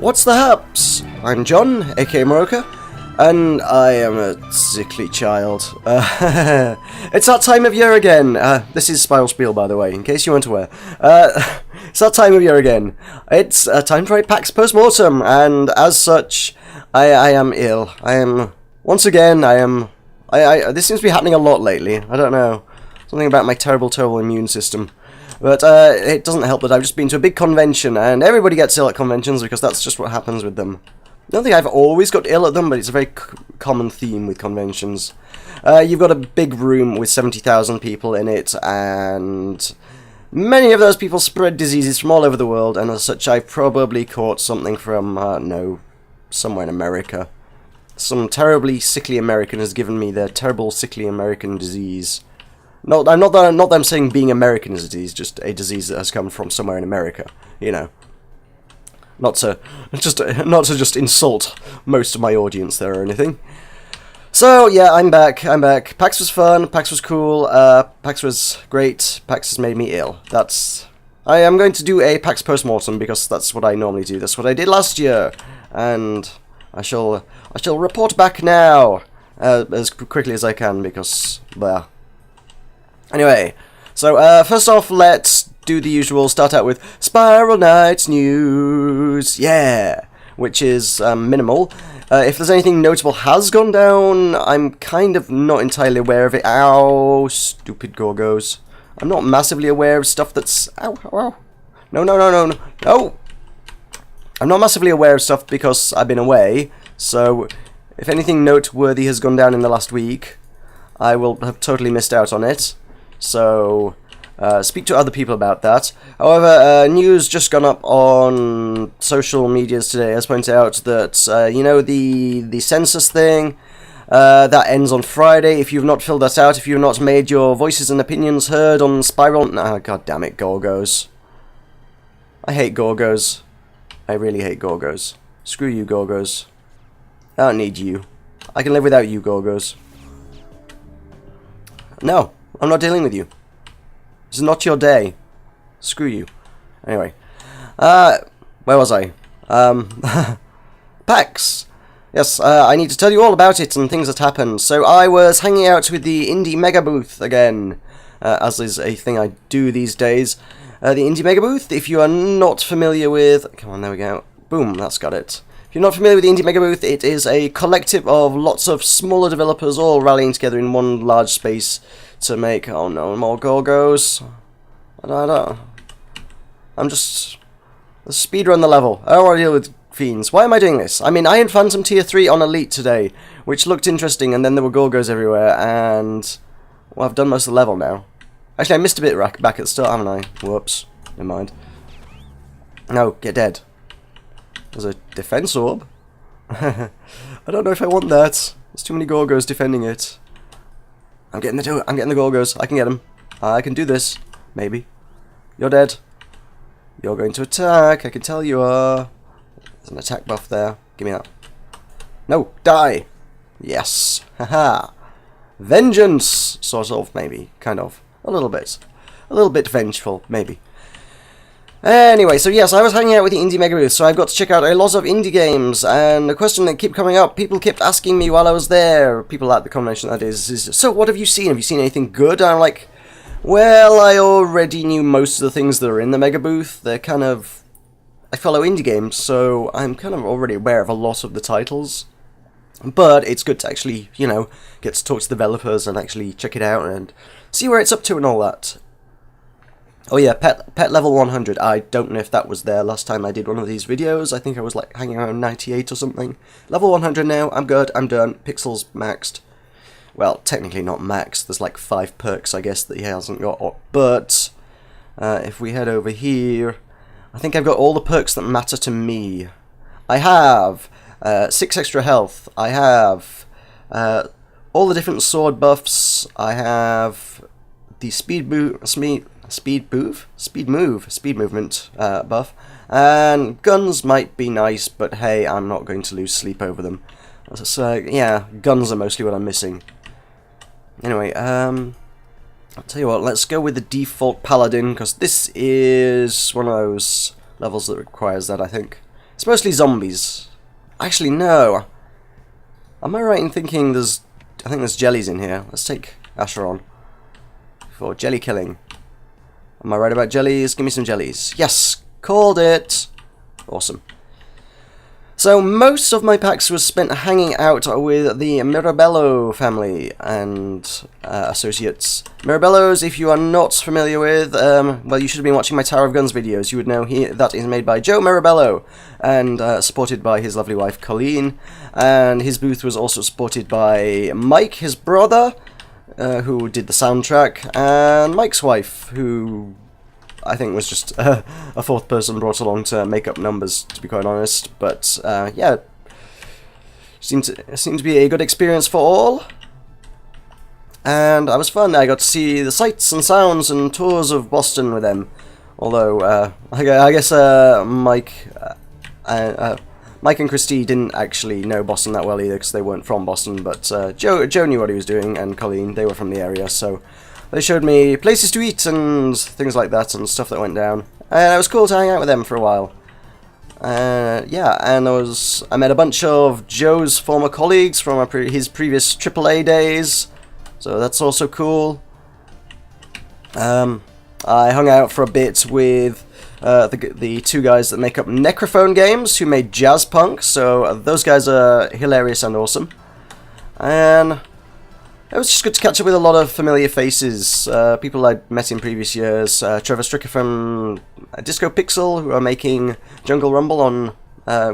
What's the haps? I'm John, aka Meroka, and I am a sickly child. It's that time of year again. This is Spiel, by the way, in case you weren't aware. It's that time of year again. It's time for a PAX Postmortem, and as such, I am ill. Once again, this seems to be happening a lot lately. I don't know. Something about my terrible immune system. But it doesn't help that I've just been to a big convention, and everybody gets ill at conventions because that's just what happens with them. I don't think I've always got ill at them, but it's a very common theme with conventions. You've got a big room with 70,000 people in it, and many of those people spread diseases from all over the world, and as such I've probably caught something from, somewhere in America. Some terribly sickly American has given me their terrible sickly American disease. Not that I'm saying being American is a disease, just a disease that has come from somewhere in America, you know. Not to just insult most of my audience there or anything. So yeah, I'm back. PAX was fun. PAX was cool. PAX was great. PAX has made me ill. I am going to do a PAX postmortem because that's what I normally do. That's what I did last year, and I shall report back now as quickly as I can because well. Anyway, so first off, let's do the usual. Start out with Spiral Knights news, yeah, which is minimal. If there's anything notable has gone down, I'm kind of not entirely aware of it. Ow, stupid Gorgos. I'm not massively aware of stuff that's... Ow. No. I'm not massively aware of stuff because I've been away, so if anything noteworthy has gone down in the last week, I will have totally missed out on it. So, speak to other people about that. However, news just gone up on social medias today has pointed out that, you know, the census thing, that ends on Friday. If you've not filled that out, if you've not made your voices and opinions heard on Spiral... God damn it, Gorgos. I hate Gorgos. I really hate Gorgos. Screw you, Gorgos. I don't need you. I can live without you, Gorgos. No. I'm not dealing with you. This is not your day. Screw you. Anyway. Where was I? PAX! Yes, I need to tell you all about it and things that happened. So I was hanging out with the Indie Mega Booth again, as is a thing I do these days. The Indie Mega Booth, if you are not familiar with... Come on, there we go. Boom, that's got it. If you're not familiar with the Indie Mega Booth, it is a collective of lots of smaller developers all rallying together in one large space to make... Oh no, more Gorgos. I'm just... Let's speedrun the level. I don't want to deal with fiends. Why am I doing this? I mean, Iron Phantom Tier 3 on Elite today, which looked interesting, and then there were Gorgos everywhere, and... Well, I've done most of the level now. Actually, I missed a bit back at the start, haven't I? Whoops. Never mind. No, get dead. There's a defense orb. I don't know if I want that. There's too many Gorgos defending it. I'm getting the Gorgos. I can get them. I can do this. Maybe. You're dead. You're going to attack. I can tell you are. There's an attack buff there. Give me that. No, die. Yes. Haha. Vengeance. Sort of, maybe. Kind of. A little bit. A little bit vengeful, maybe. Anyway, so yes, I was hanging out with the Indie Mega Booth, so I've got to check out a lot of indie games, and the question that kept coming up, people kept asking me while I was there, people at the convention that is, so what have you seen? Have you seen anything good? And I'm like, well, I already knew most of the things that are in the Mega Booth. They're kind of... I follow indie games, so I'm kind of already aware of a lot of the titles. But it's good to actually, you know, get to talk to developers and actually check it out and see where it's up to and all that. Oh yeah, pet level 100. I don't know if that was there last time I did one of these videos. I think I was like hanging around 98 or something. Level 100 now. I'm good. I'm done. Pixels maxed. Well, technically not maxed. There's like 5 perks, I guess, that he hasn't got. But if we head over here, I think I've got all the perks that matter to me. I have 6 extra health. I have all the different sword buffs. I have the speed movement buff, and guns might be nice, but hey, I'm not going to lose sleep over them. So yeah, guns are mostly what I'm missing. Anyway, I'll tell you what, let's go with the default paladin, because this is one of those levels that requires that, I think. It's mostly zombies. Actually, no. Am I right in thinking there's... I think there's jellies in here. Let's take Asher on. For jelly killing. Am I right about jellies? Give me some jellies. Yes! Called it! Awesome. So most of my PAX was spent hanging out with the Mirabello family and associates. Mirabellos, if you are not familiar with, well, you should have been watching my Tower of Guns videos. You would know that is made by Joe Mirabello and supported by his lovely wife Colleen. And his booth was also supported by Mike, his brother, who did the soundtrack, and Mike's wife, who I think was just a fourth person brought along to make up numbers, to be quite honest. But yeah, seemed to be a good experience for all, and I was fun. I got to see the sights and sounds and tours of Boston with them. Although I guess Mike and Christy didn't actually know Boston that well either, because they weren't from Boston. But Joe knew what he was doing, and Colleen, they were from the area, so they showed me places to eat and things like that and stuff that went down. And it was cool to hang out with them for a while. Yeah, and I met a bunch of Joe's former colleagues from his previous AAA days, so that's also cool. I hung out for a bit with the two guys that make up Necrophone Games, who made Jazz Punk, so those guys are hilarious and awesome. And it was just good to catch up with a lot of familiar faces, people I'd met in previous years. Trevor Stricker from Disco Pixel, who are making Jungle Rumble on,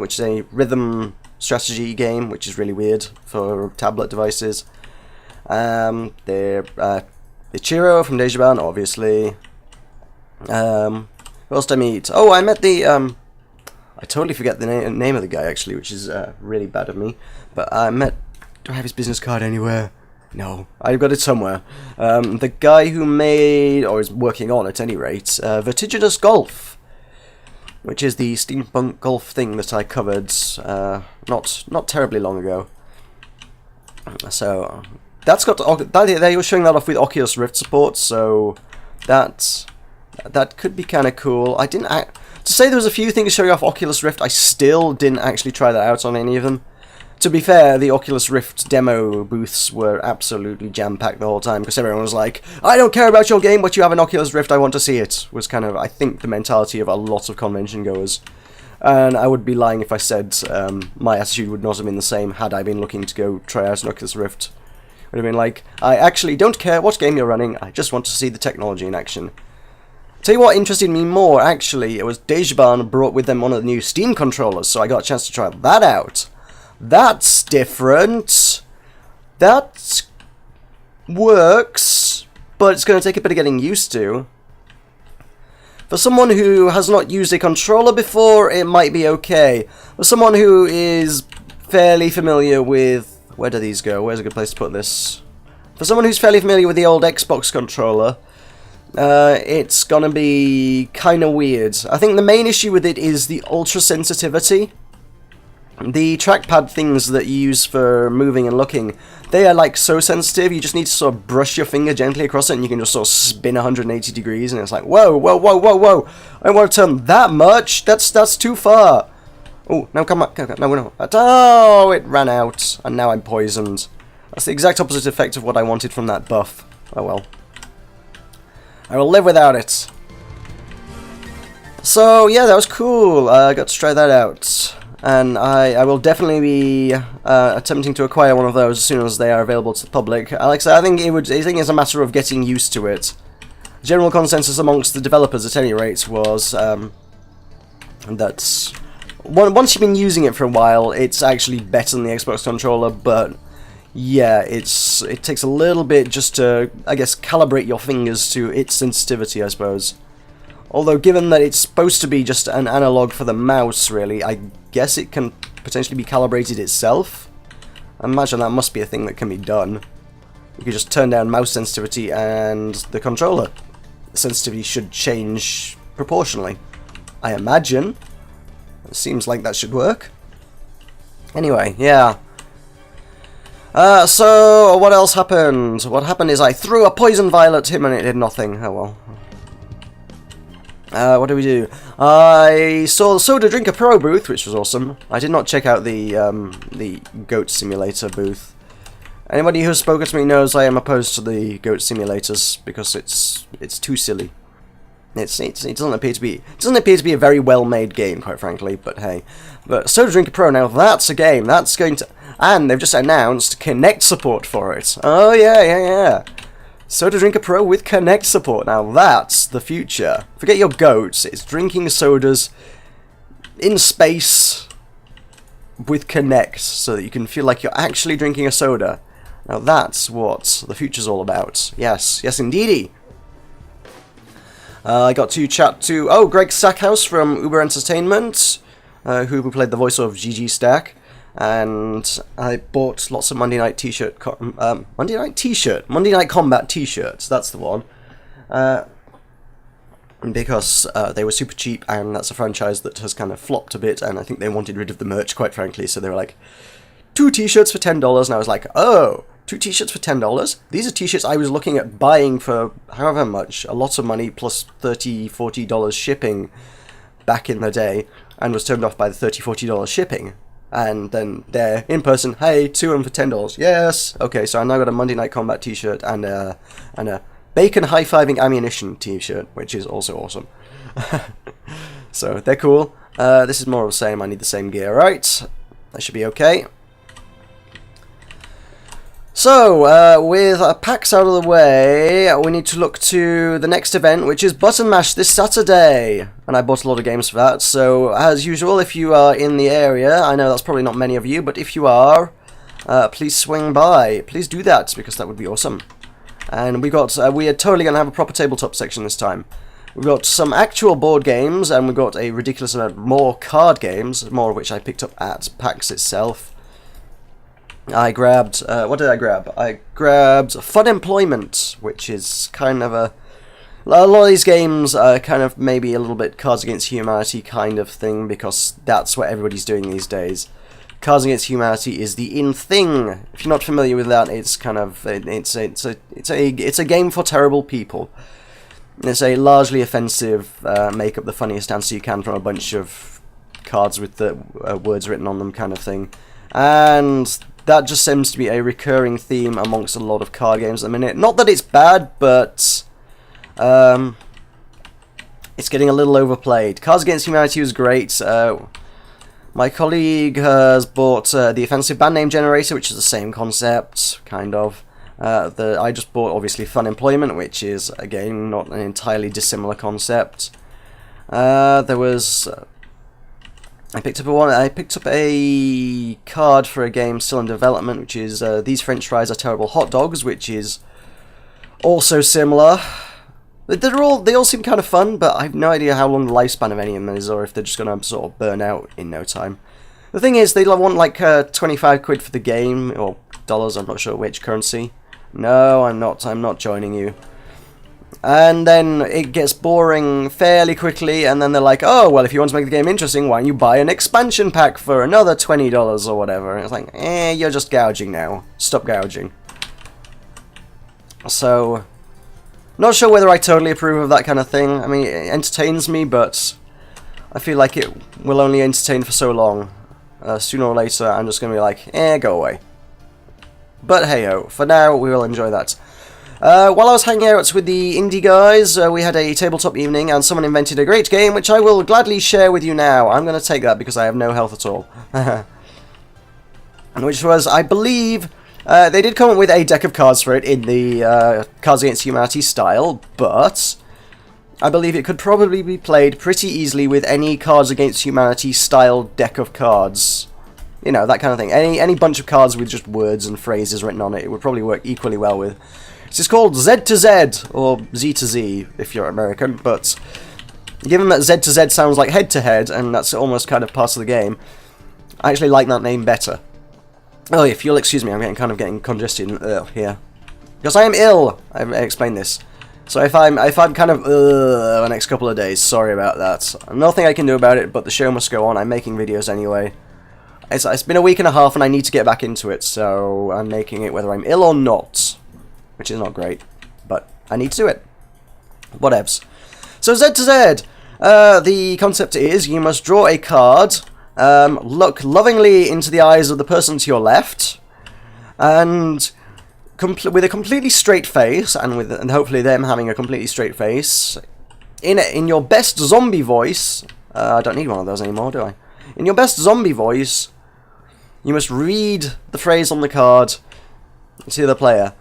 which is a rhythm strategy game, which is really weird for tablet devices. Ichiro from Dejaban, obviously. Who else did I meet? Oh, I met the... I totally forget the name of the guy, actually, which is really bad of me. But I met... Do I have his business card anywhere? No, I've got it somewhere. The guy who made, or is working on at any rate, Vertiginous Golf, which is the steampunk golf thing that I covered not terribly long ago. So that's got they were showing that off with Oculus Rift support, so that could be kind of cool. I didn't to say there was a few things showing off Oculus Rift. I still didn't actually try that out on any of them. To be fair, the Oculus Rift demo booths were absolutely jam-packed the whole time, because everyone was like, I don't care about your game, but you have an Oculus Rift, I want to see it, was kind of, I think, the mentality of a lot of convention goers. And I would be lying if I said my attitude would not have been the same had I been looking to go try out an Oculus Rift. It would have been like, I actually don't care what game you're running, I just want to see the technology in action. Tell you what interested me more, actually, it was Dejaban brought with them one of the new Steam controllers, so I got a chance to try that out. That's different. That works, but it's going to take a bit of getting used to. For someone who has not used a controller before, it might be okay. For someone who is fairly familiar with... Where do these go? Where's a good place to put this? For someone who's fairly familiar with the old Xbox controller, it's going to be kind of weird. I think the main issue with it is the ultra sensitivity. The trackpad things that you use for moving and looking, they are like so sensitive, you just need to sort of brush your finger gently across it and you can just sort of spin 180 degrees and it's like, whoa, whoa, whoa, whoa, whoa, I don't want to turn that much, that's too far. Oh, no, come on, no, oh, it ran out, and now I'm poisoned. That's the exact opposite effect of what I wanted from that buff. Oh well. I will live without it. So, yeah, that was cool, I got to try that out. And I will definitely be attempting to acquire one of those as soon as they are available to the public. Like I said, I think it's a matter of getting used to it. General consensus amongst the developers, at any rate, was that once you've been using it for a while, it's actually better than the Xbox controller. But yeah, it takes a little bit just to, I guess, calibrate your fingers to its sensitivity, I suppose. Although, given that it's supposed to be just an analog for the mouse, really, I guess it can potentially be calibrated itself. I imagine that must be a thing that can be done. You could just turn down mouse sensitivity and the controller sensitivity should change proportionally. I imagine. It seems like that should work. Anyway, yeah. So, what else happened? What happened is I threw a poison vial at him and it did nothing. Oh well. What do we do? I saw the Soda Drinker Pro booth, which was awesome. I did not check out the Goat Simulator booth. Anybody who's spoken to me knows I am opposed to the Goat Simulators because it's too silly. It doesn't appear to be a very well-made game, quite frankly. But hey, but Soda Drinker Pro, now that's a game that's going to, and they've just announced Kinect support for it. Oh yeah. Soda Drinker Pro with Kinect support. Now that's the future. Forget your goats. It's drinking sodas in space with Kinect, so that you can feel like you're actually drinking a soda. Now that's what the future's all about. Yes, indeedy. I got to chat to, Greg Stackhouse from Uber Entertainment, who played the voice of GG Stack, and I bought lots of Monday Night Combat T-shirts, that's the one, because they were super cheap, and that's a franchise that has kind of flopped a bit, and I think they wanted rid of the merch, quite frankly, so they were like, 2 T-shirts for $10, and I was like, oh, 2 T-shirts for $10? These are T-shirts I was looking at buying for however much, a lot of money, plus $30, $40 shipping back in the day, and was turned off by the $30, $40 shipping. And then they're in person, hey, 2 of them for $10. Yes! Okay, so I now got a Monday Night Combat T-shirt and a Bacon High-Fiving Ammunition T-shirt, which is also awesome. So, they're cool. This is more of the same, I need the same gear, right? That should be okay. So, with PAX out of the way, we need to look to the next event, which is Button Mash this Saturday. And I bought a lot of games for that, so as usual, if you are in the area, I know that's probably not many of you, but if you are, please swing by. Please do that, because that would be awesome. And we are totally going to have a proper tabletop section this time. We've got some actual board games, and we've got a ridiculous amount more card games, more of which I picked up at PAX itself. I grabbed, what did I grab? I grabbed Fun Employment, which is kind of a lot of these games are kind of maybe a little bit Cards Against Humanity kind of thing, because that's what everybody's doing these days. Cards Against Humanity is the in thing. If you're not familiar with that, it's kind of, it's a game for terrible people. It's a largely offensive, make up the funniest answer you can from a bunch of cards with the words written on them kind of thing. And that just seems to be a recurring theme amongst a lot of card games at the minute. Not that it's bad, but it's getting a little overplayed. Cards Against Humanity was great. My colleague has bought the Offensive Band Name Generator, which is the same concept, kind of. I just bought, obviously, Fun Employment, which is, again, not an entirely dissimilar concept. There was... I picked up a card for a game still in development, which is These French Fries Are Terrible Hot Dogs, which is also similar. They all seem kind of fun, but I have no idea how long the lifespan of any of them is, or if they're just going to sort of burn out in no time. The thing is, they want like 25 quid for the game, or dollars, I'm not sure which currency. No, I'm not joining you. And then it gets boring fairly quickly, and then they're like, oh, well, if you want to make the game interesting, why don't you buy an expansion pack for another $20 or whatever? And it's like, you're just gouging now. Stop gouging. So, not sure whether I totally approve of that kind of thing. I mean, it entertains me, but I feel like it will only entertain for so long. Sooner or later, I'm just going to be like, go away. But hey-ho, for now, we will enjoy that. While I was hanging out with the indie guys, we had a tabletop evening, and someone invented a great game, which I will gladly share with you now. I'm going to take that because I have no health at all. And which was, I believe, they did come up with a deck of cards for it in the Cards Against Humanity style, but I believe it could probably be played pretty easily with any Cards Against Humanity style deck of cards. You know, that kind of thing. Any bunch of cards with just words and phrases written on it, it would probably work equally well with. This is called Z to Z, or Z to Z, if you're American, but given that Z to Z sounds like head to head, and that's almost kind of part of the game, I actually like that name better. Oh, if you'll excuse me, I'm kind of getting congested here. Because I am ill! I explained this. So if I'm kind of the next couple of days, sorry about that. Nothing I can do about it, but the show must go on. I'm making videos anyway. It's been a week and a half, and I need to get back into it, so I'm making it whether I'm ill or not. Which is not great, but I need to do it. Whatevs. So Z to Z! The concept is you must draw a card, look lovingly into the eyes of the person to your left, and with a completely straight face, and hopefully them having a completely straight face, in your best zombie voice. I don't need one of those anymore, do I? In your best zombie voice, you must read the phrase on the card to the player,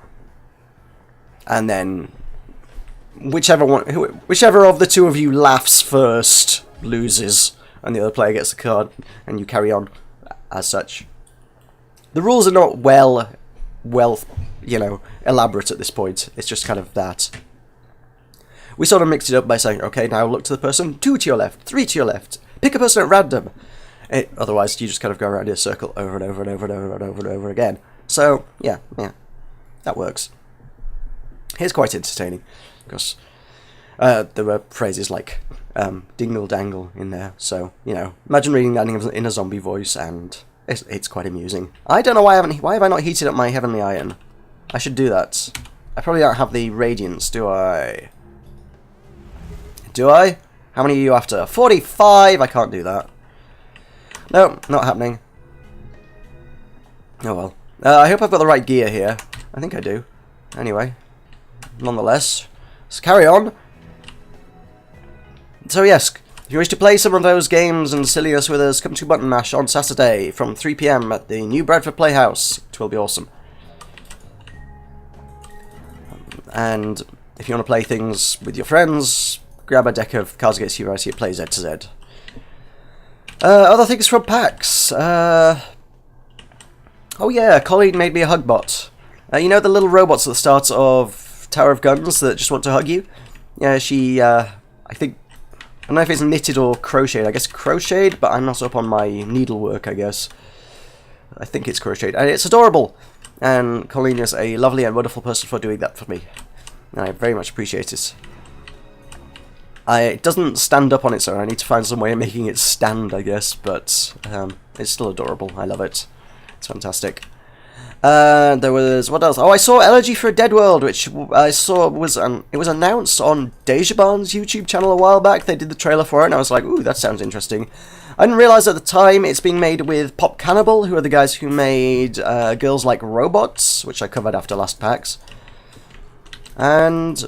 and then whichever of the two of you laughs first loses, and the other player gets the card, and you carry on as such. The rules are not well, elaborate at this point. It's just kind of that. We sort of mixed it up by saying, okay, now look to the person, 2 to your left, 3 to your left, pick a person at random. Otherwise, you just kind of go around in a circle over and over and over and over and over and over again. So, yeah, that works. It's quite entertaining, because there were phrases like dingle dangle in there, so, imagine reading that in a zombie voice, and it's quite amusing. I don't know why have I not heated up my heavenly iron? I should do that. I probably don't have the radiance, do I? Do I? How many are you after? 45! I can't do that. No, not happening. Oh well. I hope I've got the right gear here. I think I do. Anyway. Nonetheless. Let's carry on. So yes, if you wish to play some of those games and silliness with us, come to Button Mash on Saturday from 3 PM at the New Bradford Playhouse. It will be awesome. And if you want to play things with your friends, grab a deck of Cards Against Humanity at Play Z to Z. Other things from PAX. Oh yeah, Colleen made me a hug bot. You know the little robots at the start of Tower of Guns that just want to hug you? Yeah, she, I don't know if it's knitted or crocheted. I guess crocheted, but I'm not up on my needlework, I guess. I think it's crocheted. And it's adorable. And Colleen is a lovely and wonderful person for doing that for me. And I very much appreciate it. It doesn't stand up on its own. I need to find some way of making it stand, I guess. But it's still adorable. I love it. It's fantastic. There was, what else? Oh, I saw Elegy for a Dead World, which I saw was it was announced on Dejaban's YouTube channel a while back. They did the trailer for it, and I was like, ooh, that sounds interesting. I didn't realise at the time it's being made with Pop Cannibal, who are the guys who made Girls Like Robots, which I covered after last PAX. And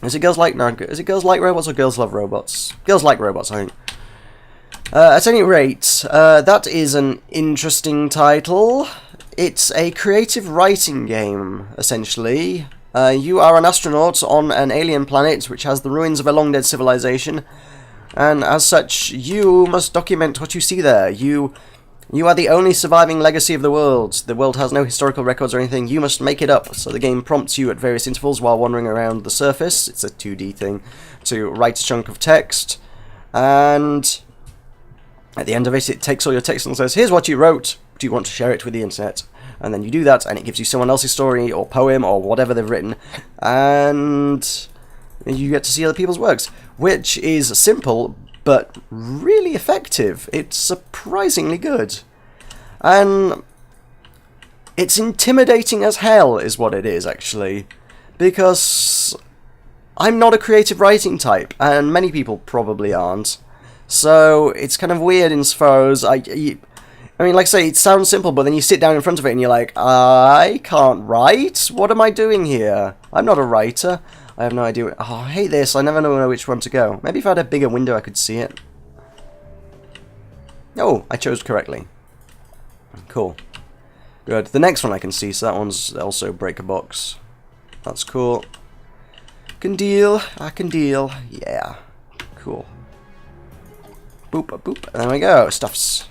is it Girls Like Robots or Girls Love Robots? Girls Like Robots, I think. At any rate, that is an interesting title. It's a creative writing game, essentially. You are an astronaut on an alien planet which has the ruins of a long-dead civilization, and as such, you must document what you see there. You are the only surviving legacy of the world. The world has no historical records or anything. You must make it up. So the game prompts you at various intervals while wandering around the surface. It's a 2D thing, to write a chunk of text, and at the end of it, it takes all your text and says, here's what you wrote. Do you want to share it with the internet? And then you do that, and it gives you someone else's story, or poem, or whatever they've written, and you get to see other people's works, which is simple, but really effective. It's surprisingly good. And it's intimidating as hell, is what it is, actually, because I'm not a creative writing type, and many people probably aren't. So it's kind of weird insofar as I mean, like I say, it sounds simple, but then you sit down in front of it and you're like, I can't write? What am I doing here? I'm not a writer. I have no idea. Oh, I hate this. I never know which one to go. Maybe if I had a bigger window, I could see it. Oh, I chose correctly. Cool. Good. The next one I can see, so that one's also break a box. That's cool. Can deal. I can deal. Yeah. Cool. Boop, boop. There we go. Stuffs.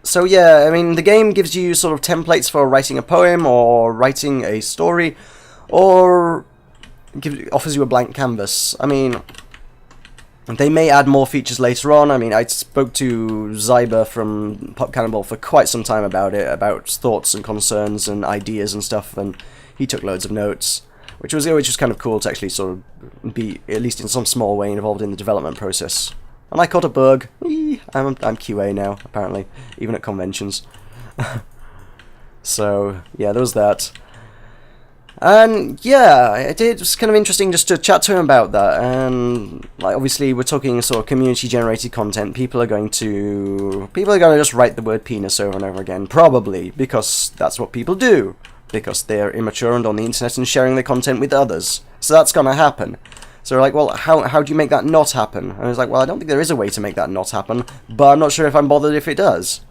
So yeah, I mean, the game gives you sort of templates for writing a poem or writing a story, or offers you a blank canvas. I mean, they may add more features later on. I mean, I spoke to Zyber from Pop Cannibal for quite some time about it, about thoughts and concerns and ideas and stuff, and he took loads of notes, which was kind of cool to actually sort of be, at least in some small way, involved in the development process. And I caught a bug. I'm QA now, apparently, even at conventions. So, yeah, there was that. And yeah, it was kind of interesting just to chat to him about that. And like, obviously, we're talking sort of community-generated content. People are going to just write the word penis over and over again, probably because that's what people do, because they're immature and on the internet and sharing their content with others. So that's gonna happen. So we're like, well, how do you make that not happen? And I was like, well, I don't think there is a way to make that not happen, but I'm not sure if I'm bothered if it does.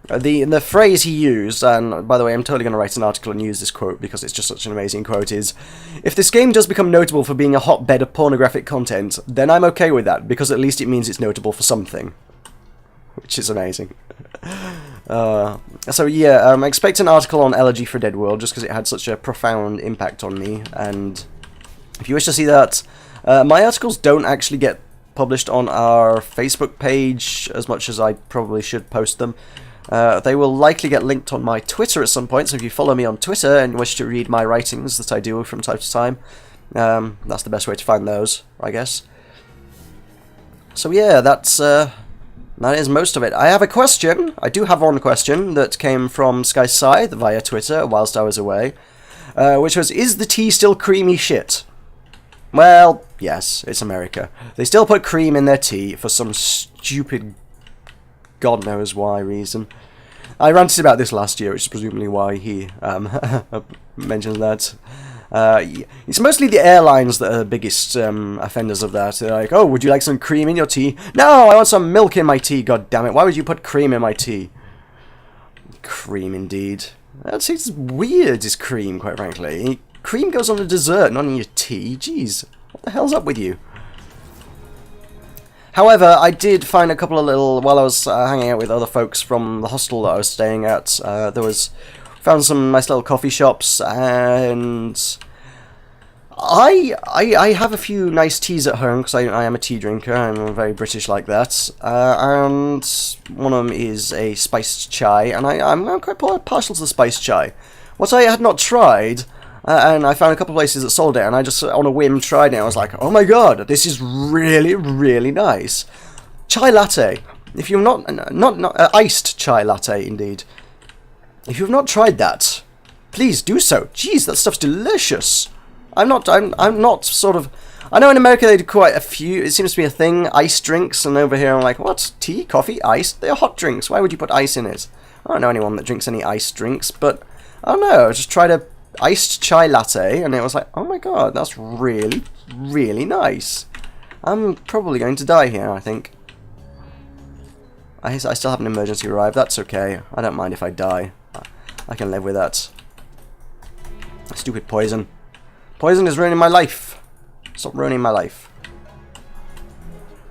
The phrase he used, and by the way, I'm totally going to write an article and use this quote because it's just such an amazing quote, is, "If this game does become notable for being a hotbed of pornographic content, then I'm okay with that, because at least it means it's notable for something." Which is amazing. So yeah, expect an article on Elegy for Dead World, just because it had such a profound impact on me, and if you wish to see that, my articles don't actually get published on our Facebook page as much as I probably should post them. They will likely get linked on my Twitter at some point, so if you follow me on Twitter and wish to read my writings that I do from time to time, that's the best way to find those, I guess. So yeah, that is most of it. I have a question. I do have one question that came from Sky Scythe via Twitter whilst I was away, which was, is the tea still creamy shit? Well, yes, it's America. They still put cream in their tea for some stupid, God knows why reason. I ranted about this last year, which is presumably why he mentions that. It's mostly the airlines that are the biggest offenders of that. They're like, oh, would you like some cream in your tea? No, I want some milk in my tea, god damn it. Why would you put cream in my tea? Cream, indeed. It's weird, is cream, quite frankly. Cream goes on a dessert, not in your tea. Jeez, what the hell's up with you? However, I did find a couple of little, while I was hanging out with other folks from the hostel that I was staying at, found some nice little coffee shops, and I have a few nice teas at home, because I am a tea drinker, I'm very British like that, and one of them is a spiced chai, and I'm quite partial to the spiced chai. What I had not tried, and I found a couple of places that sold it, and I just, on a whim, tried it. I was like, oh my god, this is really, really nice. Chai latte. If you've not iced chai latte, indeed. If you've not tried that, please do so. Jeez, that stuff's delicious. I'm not sort of, I know in America they do quite a few, it seems to be a thing, iced drinks, and over here I'm like, what? Tea, coffee, ice? They're hot drinks. Why would you put ice in it? I don't know anyone that drinks any iced drinks, but I don't know, I just tried a iced chai latte, and it was like, oh my god, that's really, really nice. I'm probably going to die here, I think. I still have an emergency arrive, that's okay. I don't mind if I die. I can live with that. Stupid poison. Poison is ruining my life. Stop ruining my life.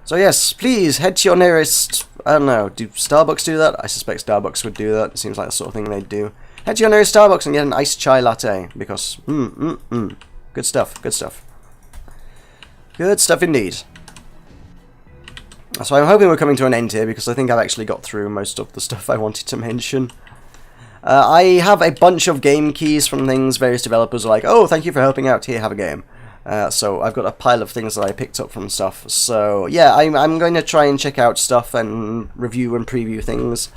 So yes, please head to your nearest, I don't know, do Starbucks do that? I suspect Starbucks would do that. It seems like the sort of thing they'd do. Head to your nearest Starbucks and get an iced chai latte, because, good stuff, good stuff. Good stuff indeed. So I'm hoping we're coming to an end here, because I think I've actually got through most of the stuff I wanted to mention. I have a bunch of game keys from things various developers are like, oh, thank you for helping out, here, have a game. So I've got a pile of things that I picked up from stuff. So yeah, I'm going to try and check out stuff and review and preview things.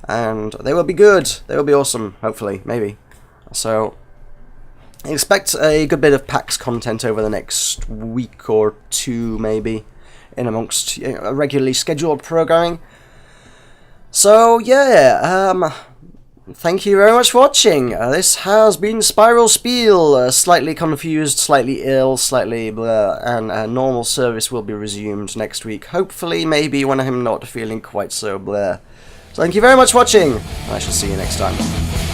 And they will be good. They will be awesome, hopefully, maybe. So expect a good bit of PAX content over the next week or two, maybe, in amongst regularly scheduled programming. So yeah, thank you very much for watching. This has been Spiral Spiel, slightly confused, slightly ill, slightly blah, and normal service will be resumed next week. Hopefully, maybe when I'm not feeling quite so blah. So thank you very much for watching. I shall see you next time.